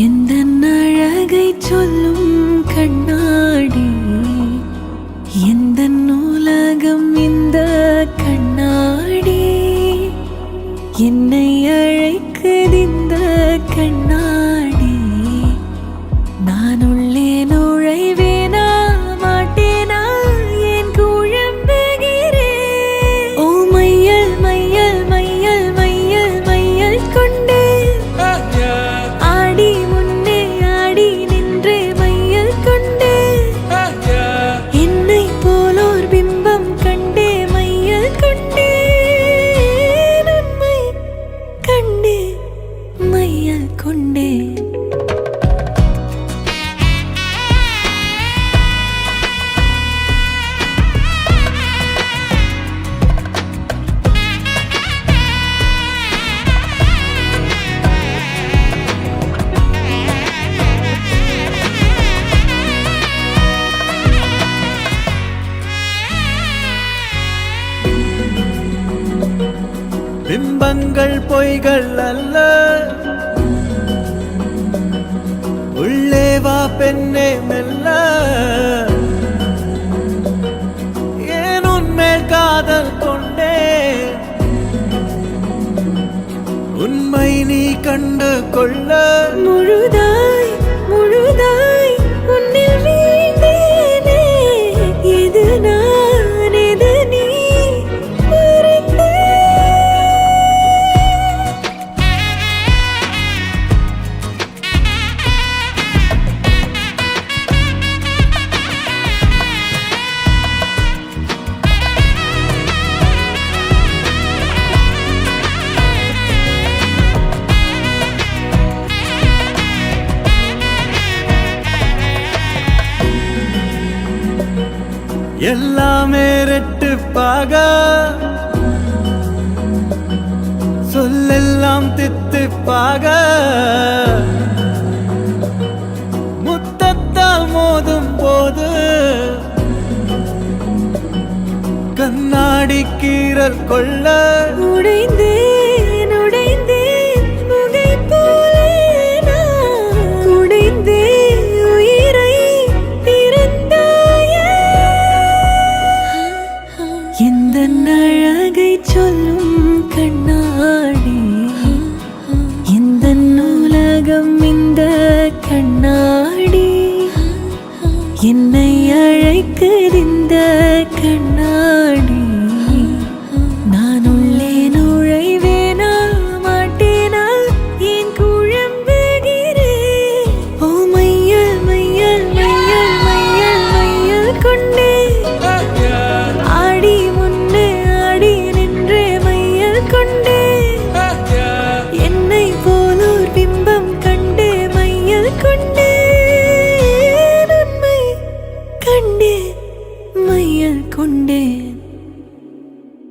எந்தன் அழகை சொல்லும் கண்ணாடி, எந்தன் உலகம் இந்த கண்ணாடி, என்னை அழைக்குது இந்த கண்ணாடி. நான் உள்ளே நுழைவேனா மாட்டேனா என் குழம்புகிறேன். ஓ மையல் மையல் மையல் மையல் மையல் கொண்டே ஆடி முன்னே ஆடி நின்றே மையல் கொண்டே என்னை போலோர் பிம்பம் கண்டே மையல் கொண்டே உண்மை கண்டே மையல் கொண்டே. பிம்பங்கள் பொய்கள் அல்ல, உள்ளே வா பெண்ணே மெல்ல. ஏன் உன்மேல் காதல் கொண்டே, உண்மை நீ கண்டு கொள்ள. முழுதாய் முழுதாய் உன்னில் வீழ்ந்தேனே, எது நான் எது நீ மறந்தேன். எல்லாமே ரெட்டுப்பாக, சொல்லெல்லாம் தித்திப்பாக, முத்தத்தால் மோதும் போது கண்ணாடி கீறல் கொள்ள. உடைந்தேன் உடைந்தேன் புகை போலே நான் உடைந்தேன் உயிரை திறந்தாயே. எந்தன் அழகை சொல்லும் கண்ணாடி, எந்தன் உலகம் இந்த கண்ணாடி, என்னை அழைக்குது இந்த கண்ணாடி.